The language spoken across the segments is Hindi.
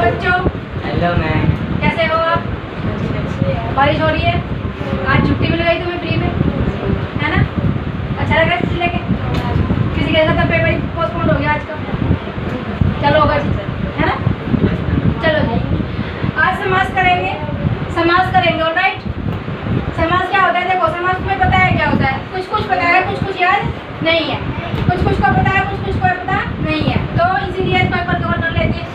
बच्चों। Hello ma'am. कैसे हो आप? बारिश हो रही है, आज छुट्टी मिल गई तुम्हें फ्री में, है ना? अच्छा लगा छुट्टी लेके? किसी के साथ पेपर पोस्टपोन हो गया आज का, चलो होगा है ना? चलो जी, आज समास करेंगे ऑलराइट। समास क्या होता है? देखो, समास तुम्हें पता है क्या होता है? कुछ पता है, कुछ याद नहीं है, कुछ को पता है, कुछ को पता नहीं है, तो इसीलिए इसको एक बार कवर कर लेते हैं।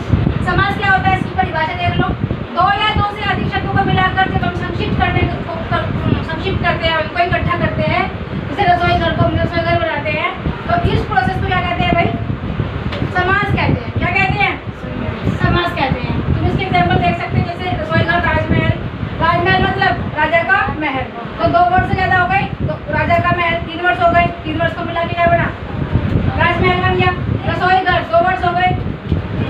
समास क्या होता है, इसकी परिभाषा देख लो। दो या दो से अधिक शब्दों को मिलाकर जब हम संक्षिप्त करते हैं, उनको इकट्ठा करते हैं, जैसे रसोई घर को हम रसोई घर बनाते हैं, तो इस प्रोसेस को क्या कहते हैं भाई? समास कहते हैं। क्या कहते हैं? समास कहते हैं। तुम इसके एग्जाम्पल देख सकते हैं, जैसे रसोई घर, राजमहल मतलब राजा का महल, तो 2 वर्ड से ज्यादा हो गए तो राजा का महल, 3 वर्ड हो गए, 3 वर्ड को मिला के क्या बना? राजमहल बन गया। रसोई घर 2 वर्ड हो गए,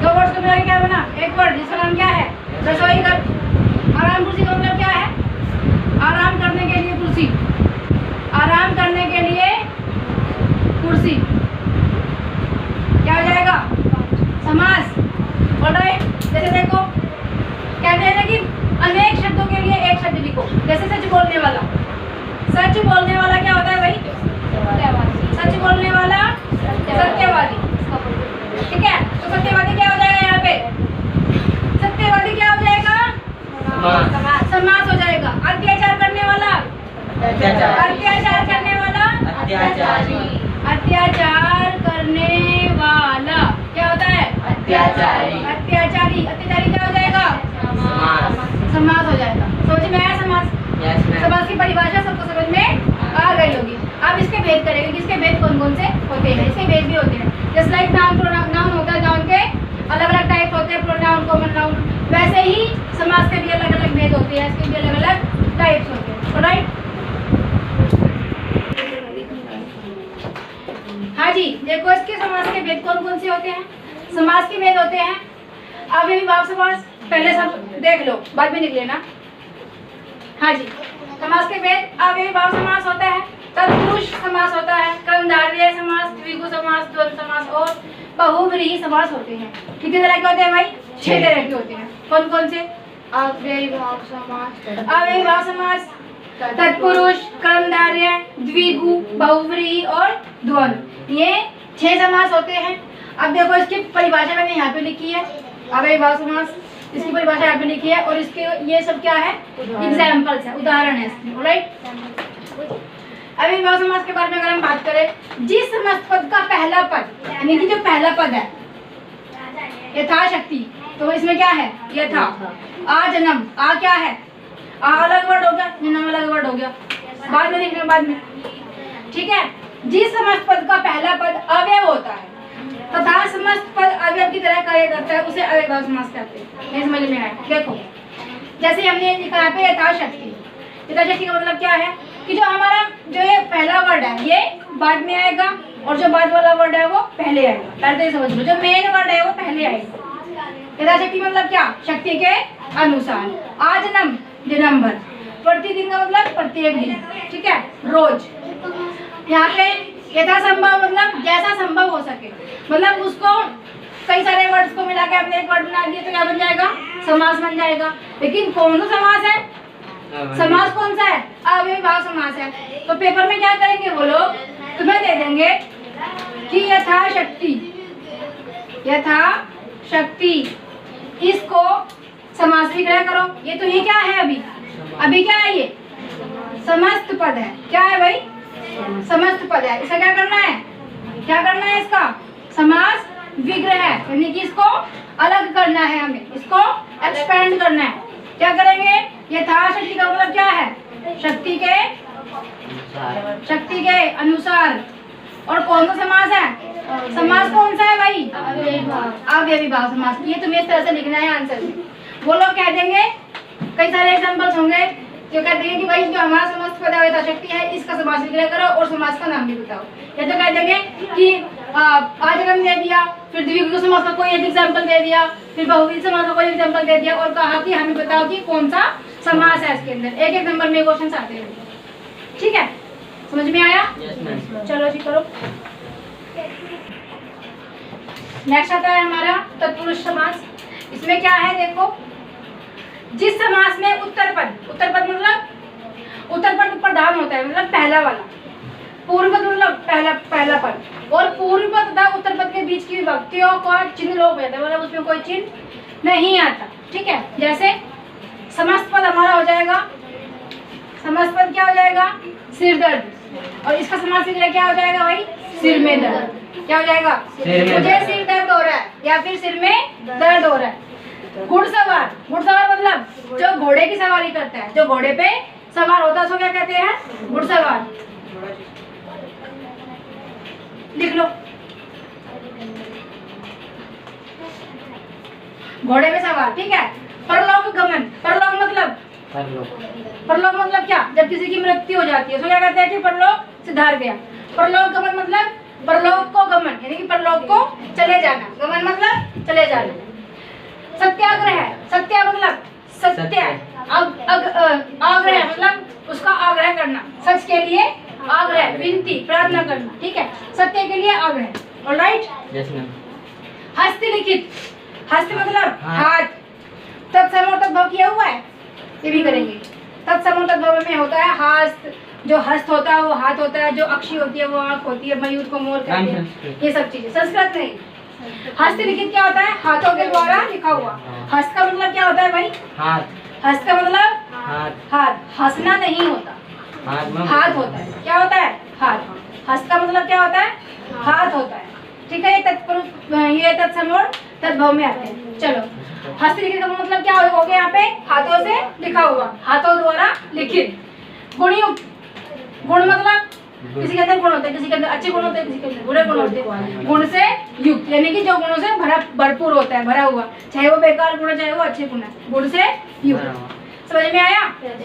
2 वर्ड को मिला के क्या बना? 1 वर्ड, जिसका नाम क्या है? रसोई घर। आराम कुर्सी का मतलब क्या है? आराम करने के लिए कुर्सी, आराम करने के लिए कुर्सी, क्या हो जाएगा? समास। ऑलराइट, जैसे देखो कहते हैं ना कि अनेक शब्दों के लिए एक शब्द लिखो, जैसे सच बोलने वाला। सच बोलने वाला क्या होता है भाई? सच बोलने वाला सत्यवादी, ठीक है? तो सत्यवादी क्या हो जाएगा यहाँ पे? सत्यवादी क्या हो जाएगा? समास हो जाएगा। अत्याचार करने वाला, अत्याचार करने वाला, अत्याचार करने वाला क्या होता है? अत्याचारी। अत्याचारी क्या हो जाएगा? समास हो जाएगा। समझ में आया समास? समास की परिभाषा सबको समझ में आ गई होगी। अब इसके भेद करेंगे कि इसके भेद कौन कौन से होते हैं। इसके भेद भी होते हैं, जैसे लाइक नाउन, प्रोनाउन होता है, नाउन के अलग अलग टाइप होते हैं, प्रोनाउन, कॉमन नाउन, वैसे ही समास के भी अलग अलग भेद होते हैं, इसके भी अलग अलग टाइप्स होते हैं। ऑलराइट, हाँ जी, देखो इसके समास के भेद कौन कौन से होते हैं। समास के भेद होते हैं अव्ययी भाव समास, पहले सब देख लो, बाद में निकले ना। हाँ जी, समास के भेद अव्ययी भाव समास होता है, तत्पुरुष समास होता है, कर्मधारय समास, द्विगु समास, द्वंद्व समास और बहुव्रीहि समास होते हैं। कितने तरह के होते हैं भाई? 6 तरह के होते हैं। कौन कौन से? अव्ययी भाव समास, अव्ययी भाव समास, तत्पुरुष, कर्मधारय, द्विगु, बहुव्रीहि और द्वंद्व, ये 6 समास होते हैं। अब देखो इसकी परिभाषा मैंने यहाँ पे लिखी है, अव्ययी भाव समास, इसकी परिभाषा यहाँ पे लिखी है, और इसके ये सब क्या है? एग्जाम्पल्स है, उदाहरण है इसमें। ऑलराइट, अव्ययी भाव समास के बारे में अगर हम बात करें, जिस समस्त पद का पहला पद, यानी कि जो पहला पद है यथाशक्ति, तो इसमें क्या है? यथा। आ जन्म, आ क्या है? आ अलग वर्ड हो गया, जन्म अलग वर्ड हो गया, बाद में देखना, बाद में, ठीक है? जिस समस्त पद का पहला पद अवयव होता है तथा समस्त पद अवयव की तरह कार्य करता है, उसे अव्ययी भाव समास कहते हैं। ये समझ में आया? देखो, जैसे हमने लिखा है पे यथाशक्ति, यथाशक्ति का मतलब क्या है कि जो हमारा जो ये पहला वर्ड है ये बाद में आएगा, और जो बाद वाला वर्ड है वो पहले आएगा। पहले तो ये समझ लो, जो मेन वर्ड है वो पहले आएगा। यथाशक्ति मतलब क्या? शक्ति के अनुसार। आजन्म, जन्म भर। प्रतिदिन का मतलब प्रत्येक दिन, ठीक है? रोज। यहाँ पे यथासंभव मतलब जैसा संभव हो सके, मतलब उसको कई सारे वर्ड्स को मिला के आपने एक वर्ड बना दिया तो क्या बन जाएगा? समास बन जाएगा। लेकिन कौन सा समास है? समास कौन सा है? अव्ययी भाव समास है। तो पेपर में क्या करेंगे वो लोग? तुम्हें दे देंगे कि यथाशक्ति, यथाशक्ति, इसको समास विग्रह करो। ये तो ये क्या है? अभी क्या है? ये समस्त पद है। क्या है भाई? समस्त पद है। इसका क्या करना है? क्या करना है? इसका समास विग्रह है, यानी कि इसको अलग करना है, हमें इसको एक्सपेंड करना है। क्या करेंगे? यथाशक्ति का मतलब क्या है? शक्ति के अनुसार। और कौन सा समास है? समास कौन सा है भाई? अव्ययी भाव समास। ये तुम्हें इस तरह से लिखना है आंसर में। वो लोग कह देंगे, कई सारे एग्जांपल्स होंगे जो कहते हैं कि भाई जो हमारा समस्त पद यथाशक्ति है इसका समास विग्रह करो और समास का नाम भी बताओ। या तो कह देंगे कि आजन्म दे दिया, फिर द्विगु समास का कोई एक एग्जांपल दे दिया, फिर बहुव्रीहि समास का कोई एग्जांपल दे दिया, और कहा कि हमें बताओ कि कौन सा समास है इसके अंदर। एक एक नंबर में क्वेश्चन आते हैं, ठीक है? समझ में आया? चलो जी करो। नेक्स्ट आता है हमारा तत्पुरुष समास। इसमें क्या है देखो, जिस समास में उत्तर पद मतलब उत्तर पद प्रधान होता है, मतलब पहला वाला, पूर्व पद मतलब पहला पद, और पूर्व पद तथा उत्तर पद के बीच की विभक्तियों का चिन्ह लोप हो जाता है, मतलब उसमें कोई चिन्ह नहीं आता। ठीक है, जैसे समस्त पद हमारा हो जाएगा, समस्त पद क्या हो जाएगा, सिर दर्द, और इसका समास विग्रह क्या हो जाएगा भाई, सिर में दर्द। क्या हो जाएगा, मुझे सिर दर्द हो रहा है या फिर सिर में दर्द हो रहा है। घुड़सवार मतलब जो घोड़े की सवारी करता है, जो घोड़े पे सवार होता है उसको क्या कहते हैं, घुड़सवार। लिख लो, घोड़े पे सवार। ठीक है, परलोक गमन, परलोक मतलब क्या, जब किसी की मृत्यु हो जाती है उसको क्या कहते हैं कि परलोक सिधार गया। परलोक गमन मतलब परलोक को गमन, यानी कि परलोक को चले जाना, गमन मतलब चले जाना। सत्याग्रह, सत्या मतलब सत्य, आग्रह मतलब उसका आग्रह करना, सच के लिए आग्रह, विनती, प्रार्थना करना। ठीक है, सत्य के लिए आग्रह। ऑलराइट, हस्तलिखित, हस्त मतलब हाथ, तत्सम तद्भव किया हुआ है, ये भी करेंगे। तत्सम तद्भव में होता है हस्त, जो हस्त होता है वो हाथ होता है, जो अक्षी होती है वो आंख होती है, मयूर को मोर कहते हैं, ये सब चीजें। संस्कृत नहीं, हस्तलिखित क्या होता है, हाथों के द्वारा लिखा हुआ। हस्त का मतलब क्या होता है भाई, हाथ, हस्त का मतलब हाथ, हंसना नहीं होता, हाथ होता है। क्या होता है, हाथ। हस्त का मतलब क्या होता है, हाथ होता है। ठीक है, ये तत्सम और तद्भव में आते हैं। चलो, हस्तलिखित का मतलब क्या हो गया, यहाँ पे हाथों से लिखा हुआ, हाथों द्वारा लिखित। गुणयुक्त, गुण मतलब किसी के अंदर गुण होते हैं, किसी के अंदर अच्छे गुण होते हैं, किसी के अंदर बुरे गुण होते हैं। गुण से युक्त यानी कि जो गुणों से भरपूर होता है, भरा हुआ, चाहे वो बेकार गुण है चाहे वो अच्छे गुण है, गुण से युक्त। समझ में आया?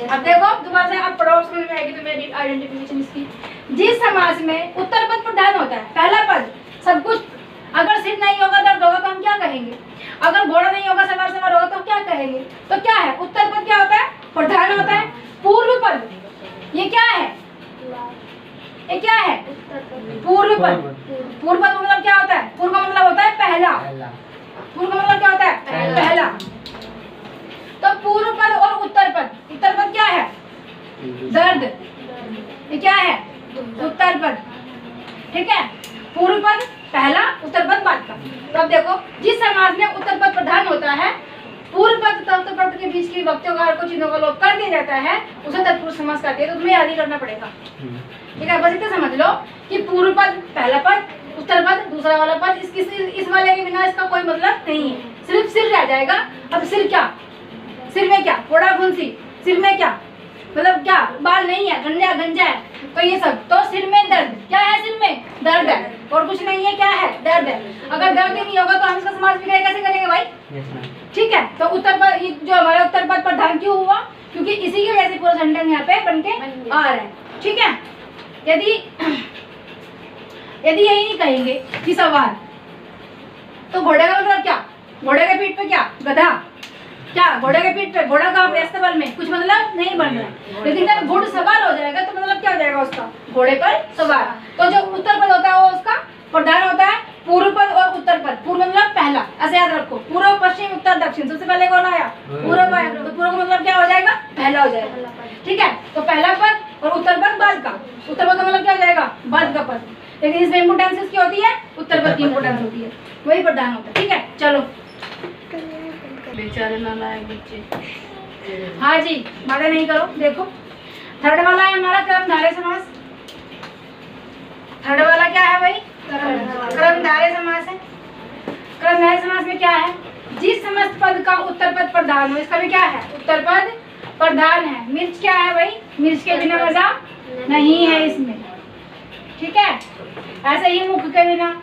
अब देखो दोबारा से आप पढ़ो, समझ में आएगी तो मेरी आइडेंटिफिकेशन इसकी। जिस समास में उत्तर पद प्रधान होता है, पहला पद सब कुछ, अगर सिर नहीं होगा दर्द होगा तो हम क्या कहेंगे, अगर घोड़ा नहीं होगा सवार होगा तो क्या कहेंगे, तो क्या है, उत्तर पद क्या होता है, प्रधान होता है। पूर्व पद ये क्या है, ये क्या है, पूर्व पद। पूर्व पद मतलब क्या होता है, पूर्व मतलब होता है पहला, पूर्व मतलब क्या होता है, पहला। तो पूर्व पद और उत्तर पद क्या है, दर्द, ये क्या है, उत्तर पद। ठीक है, पूर्व पद पहला, उत्तर पद बाद का। तो अब देखो, जिस समास में उत्तर पद प्रधान होता है, पूर्व पद तथा उत्तर पद के बीच की विभक्तियों का को चिन्हों का लोप कर दिया जाता है, उसे तत्पुरुष समास कहते हैं। तो तुम्हें याद ही करना पड़ेगा। ठीक है, बस इतना समझ लो कि पूर्व पद पहला पद, उत्तर पद दूसरा वाला पद, इस वाले के बिना इसका कोई मतलब नहीं है, सिर्फ सिर रह जाएगा। अब सिर क्या, सिर में क्या, फोड़ा फुंसी, सिर में क्या मतलब क्या, बाल नहीं है, गंजा है, तो ये सब। तो सिर में दर्द, क्या है, सिर में दर्द है और कुछ नहीं है, क्या है, दर्द है। अगर दर्द ही नहीं होगा तो हम इसका समास विग्रह कैसे करेंगे भाई? ठीक है, तो उत्तर पद, जो हमारा उत्तर पद प्रधान क्यों हुआ, क्योंकि इसी की वजह से पूरा सेंटेंस यहाँ पे बनके आ रहा है। ठीक है, यदि यही नहीं कहेंगे कि सवार, तो घोड़े का मतलब क्या, घोड़े के पीठ पे क्या, गधा, क्या घोड़े के पीठ पे, घोड़ा का व्यस्त बल में कुछ मतलब नहीं बन रहा है। लेकिन जब घोड़ सवार हो जाएगा तो मतलब क्या हो जाएगा उसका, घोड़े पर सवार। तो जो उत्तर पद होता है वो उसका प्रधान होता है, पूर्व पद और उत्तर पद। पूर्व मतलब पहला, ऐसे याद रखो, पूर्व पश्चिम उत्तर दक्षिण, सबसे पहले कौन आया, पूर्व आया, तो पूर्व का मतलब क्या हो जाएगा, पहला हो जाएगा। ठीक है, तो पहला पद और उत्तर पद बाद का, उत्तर पद का मतलब क्या हो जाएगा, बाद का पद। लेकिन इसमें इंपोर्टेंस किसकी होती है, उत्तर पद की इंपोर्टेंस होती है, वही प्रधान होता है। ठीक है, चलो बेचारे नालायक बच्चे। हाँ जी, बातें नहीं करो। देखो थर्ड वाला है हमारा कर्मधारय समास। थर्ड वाला क्या है भाई, कर्मधारय समास है। कर्मधारय समास में क्या है, जिस समस्त पद का उत्तर पद प्रधान हो, इसका भी क्या है, उत्तर पद प्रधान है। मिर्च क्या है भाई, मिर्च के बिना मजा नहीं है इसमें। ठीक है, ऐसे ही मुख के बिना,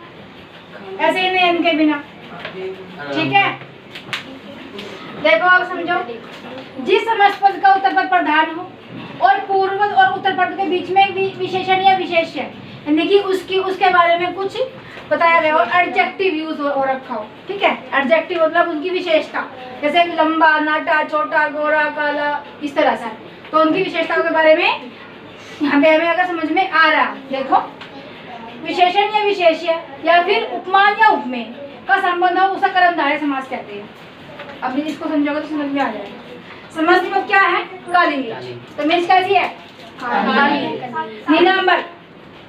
ऐसे ही नयन के बिना। ठीक है, देखो आप समझो, जिस समस्त पद का उत्तर पद प्रधान हो और पूर्व पद और उत्तर पद के बीच में विशेषण या विशेष्य, यानी कि उसके बारे में कुछ बताया गया हो, एडजेक्टिव यूज हो रखा हो। ठीक है, एडजेक्टिव मतलब उनकी विशेषता, जैसे लंबा, नाटा, छोटा, गोरा, काला, इस तरह से। तो उनकी विशेषताओं के बारे में यहाँ पे हमें अगर समझ में आ रहा, देखो विशेषण या विशेष्य या फिर उपमान या उपमेय का संबंध हो उसे कर्मधारय समास कहते हैं। अब इसको समझोगे तो समझ में आ जाएगा। समास पद क्या है? काली मिर्च। तो मिर्च कैसी है? काली। नीला अंबर,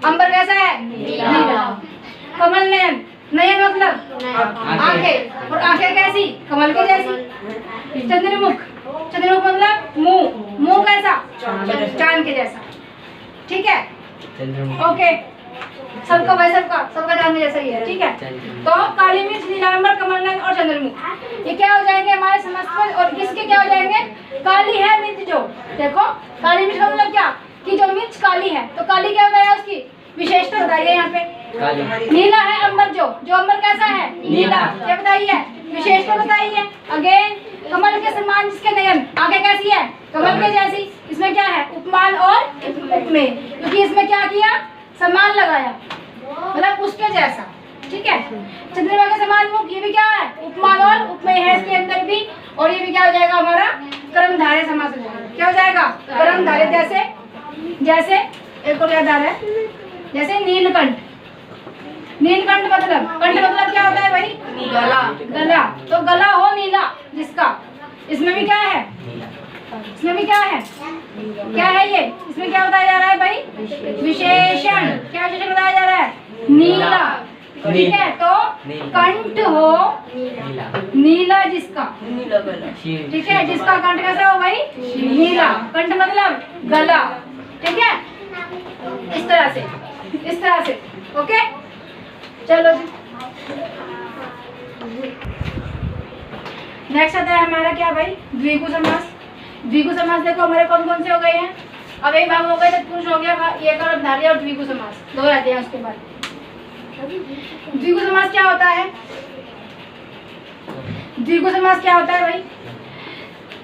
अंबर कैसा है? नीला। कमल नयन, नयन मतलब आंखें, और आंखें कैसी? कमल के जैसी। चंद्रमुख, चंद्रमुख मतलब मुंह, मुंह कैसा? चांद के जैसा। ठीक है, ओके, सबका भाई सबका चांद के जैसा ही है। ठीक है, तो काली मिर्च, नीलांबर, कमल नयन और चंद्रमुख ये क्या हो जाएंगे हमारे समास पद। और किसके क्या हो जाएंगे? काली है मिर्च जो, देखो काली मिर्च का मतलब क्या कि जो मिर्च काली है, तो काली क्या बताया उसकी विशेषता बताइए यहाँ पे। नीला है अंबर जो अंबर कैसा है? नीला। क्या बताइए? विशेषता बताइए। अगेन कमल के समान जिसके नयन, आंखें कैसी है? कमल के जैसी। इसमें क्या है? उपमान और उपमेय, क्योंकि इसमें क्या किया? समान लगाया, मतलब उसके जैसा। ठीक है, चंद्रमा के समान मुख, ये भी क्या है? उपमान और उपमेय है इसके अंदर भी। और ये भी क्या हो जाएगा हमारा? कर्मधारय समास हो जाएगा। क्या हो जाएगा? कर्मधारय। जैसे जैसे एक और याद आ रहा है, जैसे नीलकंठ। नीलकंठ मतलब, कंठ मतलब क्या होता है भाई? गला। गला, तो गला हो नीला जिसका, इसमें भी क्या है? इसमें भी क्या है? क्या है ये? इसमें क्या बताया जा रहा है भाई? विशेषण। क्या विशेषण बताया जा रहा है? नीला। ठीक है, तो कंठ हो नीला जिसका, ठीक है, जिसका कंठ कैसा हो भाई? नीला। कंठ मतलब गला। ठीक है, इस तरह से, इस तरह से। ओके, चलो जी, नेक्स्ट आता है हमारा क्या भाई? द्विगु समास। द्विगु समास देखो हमारे कौन कौन से हो गए हैं? अब एक भाग हो गए, तत्पुरुष हो गया, ये कर्मधारय और द्विगु समास दो रहते हैं उसके बाद। द्विगु समास क्या होता है? द्विगु समास क्या होता है भाई?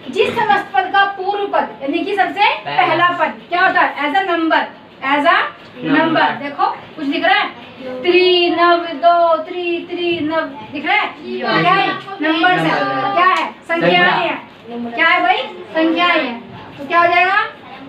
जिस समस्त पद का पूर्व पद यानी कि सबसे पहला पद क्या होता है? As a number, as a number. देखो कुछ दिख रहा है? त्रि नव दो, त्रि नव दिख रहा है? क्या है? नंबर है। क्या है? संख्याएं है। क्या है भाई? संख्याएं है। तो क्या हो जाएगा?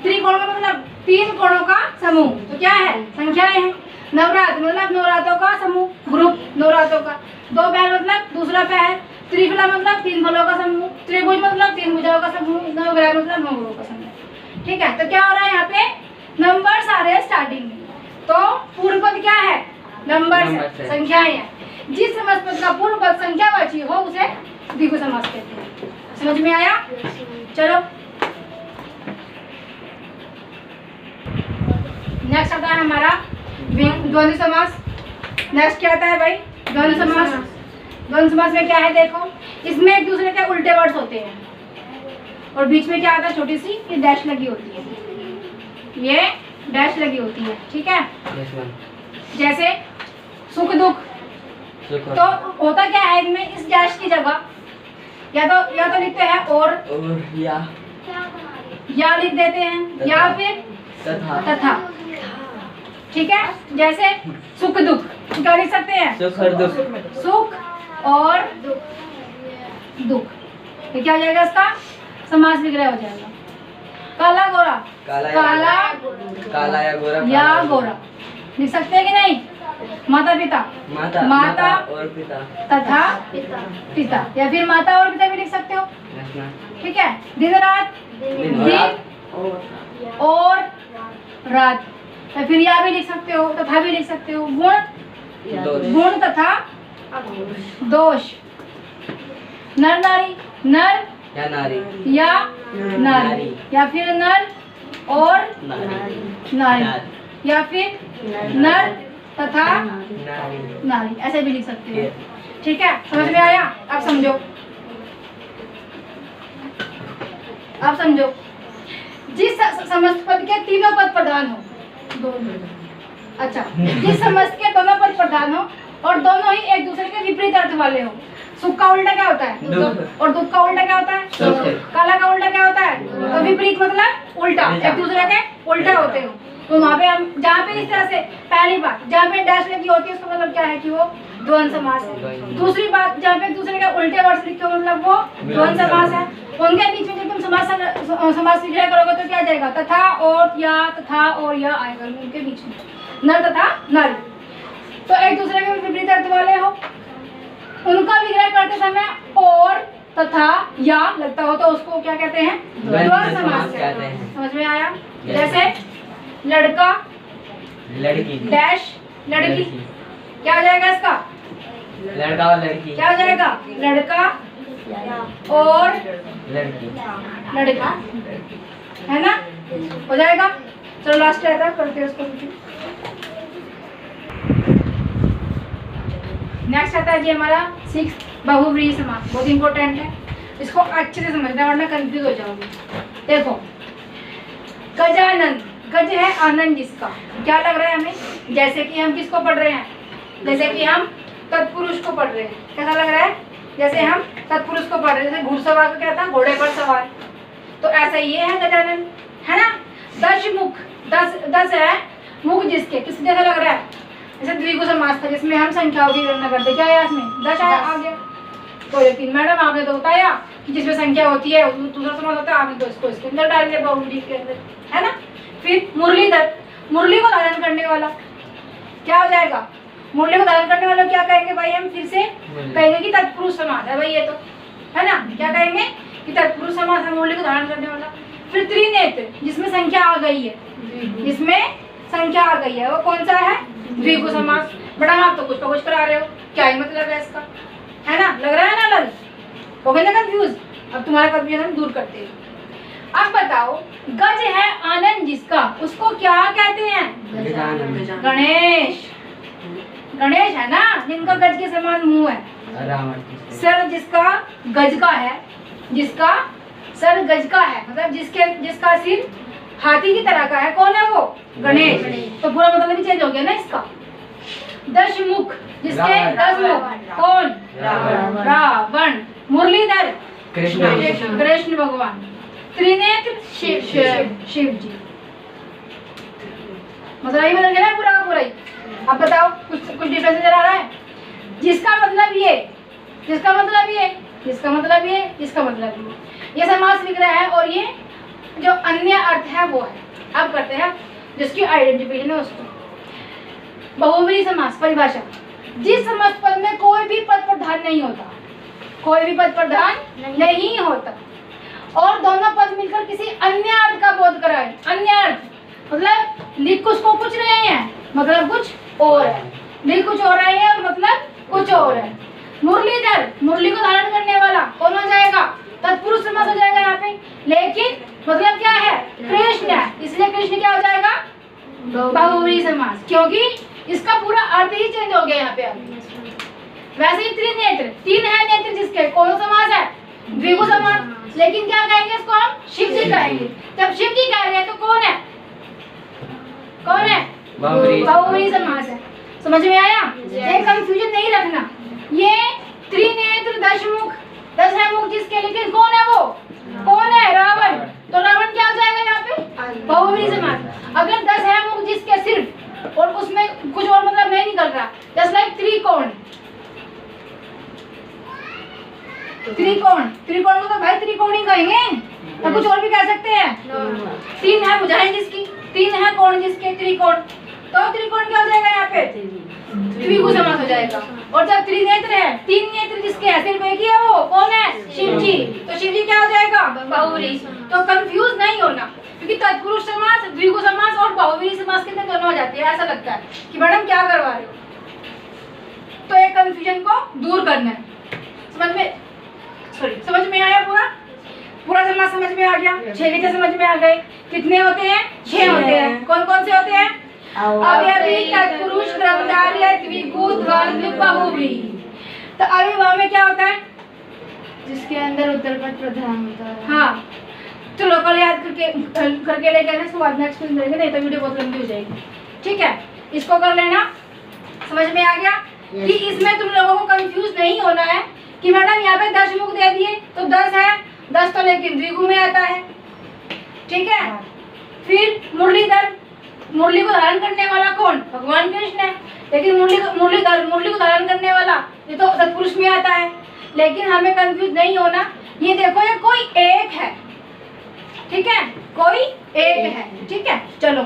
त्रिकोण का मतलब तीन कोणों का समूह, तो क्या है? संख्याएं है। नवरात्र मतलब नवरात्रों का समूह, ग्रुप नवरात्रों का। दो पैर मतलब दूसरा पैर। त्रिफला मतलब तीन फलों का समूह। त्रिभुज मतलब तीन भुजाओं का समूह। नवग्रह मतलब नौ ग्रहों का समूह। ठीक है, तो क्या हो रहा है यहाँ पे? नंबर्स आ रहे हैं स्टार्टिंग में, तो पूर्व पद क्या है? नंबर्स है, संख्याएं है। जिस समस्त पद का पूर्व पद संख्यावाची हो उसे द्विगु समास कहते हैं। समझ में आया? चलो नेक्स्ट आता है हमारा द्वंद्व समास। नेक्स्ट क्या आता है भाई? द्वंद्व समास। द्वंद्व समास में क्या है? देखो इसमें एक दूसरे के उल्टे वर्ड्स होते हैं और बीच में क्या आता है? छोटी सी ये डैश लगी होती है, ये डैश लगी होती है। ठीक है, जैसे सुख दुख, तो होता क्या है इनमें? इस डैश की जगह या तो लिखते हैं और या लिख देते हैं, या फिर तथा। ठीक है, जैसे सुख दुख क्या लिख सकते हैं? सुख और दुख, सुख और दुख। ये क्या हो जाएगा? इसका समास विग्रह हो जाएगा। काला गोरा, काला या गोरा लिख सकते हैं कि नहीं? माता पिता, माता और पिता तथा पिता, या फिर माता और पिता भी लिख सकते हो। ठीक है, दिन रात, दिन और रात, या फिर या भी लिख सकते हो, तथा भी लिख सकते हो। गुण तथा दोष। नर नारी, नर या नारी, या फिर नर और नारी, या फिर नर तथा नारी, ऐसे भी लिख सकते हो। ठीक है, समझ में आया? अब समझो, अब समझो। जिस समस्त पद के तीनों पद प्रधान हो, अच्छा, जिस समस्त के दोनों पद प्रधान हो और दोनों ही एक दूसरे के विपरीत अर्थ वाले हो। सुख का उल्टा क्या होता है? दुख। और दुख का उल्टा क्या होता है? सुख। काला का उल्टा क्या होता है? तो विपरीत मतलब उल्टा, एक दूसरे के उल्टा होते हो। तो वहाँ पे हम जहाँ पे इस तरह से, पहली बात जहाँ पे डैश लगी होती है उसका मतलब क्या है कि वो द्वंद्व समास है। दूसरी बात जहाँ पे एक दूसरे के उल्टे वर्ड्स लिखे हो मतलब वो द्वंद्व समास है। उनके बीच में जब तुम समास विग्रह करोगे तो क्या जाएगा? तथा और या, तथा और या आएगा उनके बीच में, नर तथा नारी। तो एक दूसरे के विपरीत अर्थ वाले हो उनका विग्रह करते समय और तथा या लगता हो तो उसको क्या कहते हैं? द्वंद्व समास कहते हैं। समझ में आया? जैसे लड़का, लड़की, डैश लड़की, क्या हो जाएगा इसका? लड़का और लड़की, क्या हो जाएगा? लड़का और लड़की, लड़का, है ना? हो जाएगा। चलो लास्ट रहता है, करते हैं उसको। नेक्स्ट आता है जी हमारा 6 बहुव्रीहि समास। बहुत इंपॉर्टेंट है, इसको अच्छे से समझना वरना कंफ्यूज हो जाओगे। देखो गजानन, गज है आनंद जिसका, क्या लग रहा है हमें? जैसे कि हम किसको पढ़ रहे हैं? जैसे कि हम तत्पुरुष को पढ़ रहे हैं। कैसा लग रहा है? जैसे हम तत्पुरुष को पढ़ रहे हैं। जैसे घुड़सवार को क्या था? घोड़े पर सवार। तो ऐसा ये है गजानन, है ना? दश मुख, 10 है मुख जिसके, किस जैसा लग रहा है? जैसे द्विगु समास था जिसमें हम संख्याओं की गणना करते, क्या है इसमें? 10 आ गया। तो लेकिन मैडम आपने तो बताया कि जिसमें संख्या होती है दूसरा समास होता है, आपने तो इसको इसके अंदर डाल दिया, बहुव्रीहि के अंदर, है ना? फिर मुरलीधर, मुरली को धारण करने वाला, क्या हो जाएगा? मुरली को धारण करने वाला क्या कहेंगे भाई? हम फिर से कहेंगे कि तत्पुरुष समास है भाई ये तो, है ना? क्या कहेंगे कि तत्पुरुष समास है, मुरली को धारण करने वाला। फिर त्रिनेत्र, जिसमें संख्या आ गई है, जिसमें संख्या आ गई है, वो कौन सा है? द्विगु समास। बड़ा आप तो कुछ तो कुछ करा रहे हो, क्या ही मतलब है इसका, है ना? लग रहा है ना अलग? हो गए ना कंफ्यूज? अब तुम्हारा कंफ्यूजन हम दूर करते हैं। अब बताओ गज है आनंद जिसका, उसको क्या कहते हैं? गणेश। गणेश है ना, जिनका गज के समान मुंह है। सर जिसका गज का है, जिसका सर गज का है, मतलब जिसका सिर हाथी की तरह का है, कौन है वो? गणेश। तो पूरा मतलब ही चेंज हो गया ना इसका। दश मुख, जिसके 10 मुख, कौन? रावण। मुरलीधर कृष्ण भगवान। त्रिनेत्र शिव जी। मतलब ये बदल गया ना पूरा का पूरा ही। अब बताओ कुछ डिफरेंस नजर आ रहा है? जिसका मतलब ये, जिसका मतलब ये, जिसका मतलब ये, जिसका मतलब ये समास विग्रह है और ये जो अन्य अर्थ है वो है। अब करते हैं जिसकी आइडेंटिफिकेशन है उसको। बहुव्रीहि समास परिभाषा, जिस समस्त पद में कोई भी पद प्रधान नहीं होता, कोई भी पद प्रधान नहीं होता और दोनों पद मिलकर किसी अन्य अर्थ का बोध कराए। अन्य अर्थ मतलब लिख उसको कुछ नहीं है, मतलब कुछ और है। लिख कुछ और रहे हैं और मतलब कुछ और है। मुरलीधर, मुरली को धारण करने वाला, कौन हो जाएगा? तत्पुरुष समास हो जाएगा यहाँ पे। लेकिन मतलब क्या है? कृष्ण है, इसलिए कृष्ण क्या हो जाएगा? बहुव्रीहि समास, क्योंकि इसका पूरा अर्थ ही चेंज हो गया यहाँ पे। वैसे ही त्रिनेत्र, 3 है नेत्र जिसके, कौन समास है? द्विगु समास। लेकिन क्या कहेंगे इसको हम? शिव जी कहेंगे। जब शिव जी कह रहे हैं तो कौन है? कौन है? बहुव्रीहि समास है। समझ में आया? ये कंफ्यूजन नहीं रखना। ये त्रिनेत्र, 10 मुख, 10 है मुख जिसके, लेकिन कौन है वो? कौन है? रावण। तो रावण क्या हो जाएगा यहाँ पे? बहुव्रीहि समास। अगर 10 है मुख जिसके सिर्फ और उसमें कुछ और मतलब नहीं निकल रहा, जस्ट लाइक त्रिकोण। त्रिकोण, त्रिकोण को तो भाई त्रिकोण ही कहेंगे, तो कुछ और भी कह सकते हैं। 3 है भुजाएं जिसकी, 3 है कोण जिसके, त्रिकोण। तो त्रिकोण क्या हो जाएगा यहाँ पे? द्विगु समास हो जाएगा। और जब त्रिनेत्र है, 3 नेत्र जिसके है, सिर्फ एक ही है, वो कौन है? शिव जी। तो शिव जी क्या हो जाएगा? बहुव्रीहि। तो कंफ्यूज नहीं होना, क्योंकि तत्पुरुष समास, द्विगु समास और बहुव्रीहि समास के अंदर दोनों हो जाती है। ऐसा लगता है कि मैडम क्या करवा रहे हो, तो एक कंफ्यूजन को दूर करना है। समझ में आया? पूरा समास समझ में आ गया। 6 विग्रह समझ में आ गए। कितने होते हैं? 6 होते हैं। कौन कौन से होते हैं? अव्ययवी, तत्पुरुष, द्रव्यधार्य, द्विगु, द्वंद्व, बहुव्रीहि। तो अव्ययभाव में क्या होता है? जिसके अंदर उत्तरपद प्रधान होता है। हाँ, चलो कल याद करके लेके आना, इसको बाद में एक्सप्लेन करेंगे, नहीं तो वीडियो बहुत लंबी हो जाएगी। ठीक है, इसको कर लेना। समझ में आ गया कि इसमें तुम लोगों को कंफ्यूज नहीं होना है कि मैडम यहाँ पे 10 मुख दे दिए तो 10 है, 10 तो लेकिन द्विगु में आता है। ठीक है, फिर मुरलीधर, मुरली को धारण करने वाला कौन? भगवान कृष्ण है। लेकिन मुरली को धारण करने वाला ये तो तत्पुरुष में आता है। लेकिन हमें कंफ्यूज नहीं होना, ये देखो ये कोई एक है। ठीक है, कोई एक है। ठीक है, चलो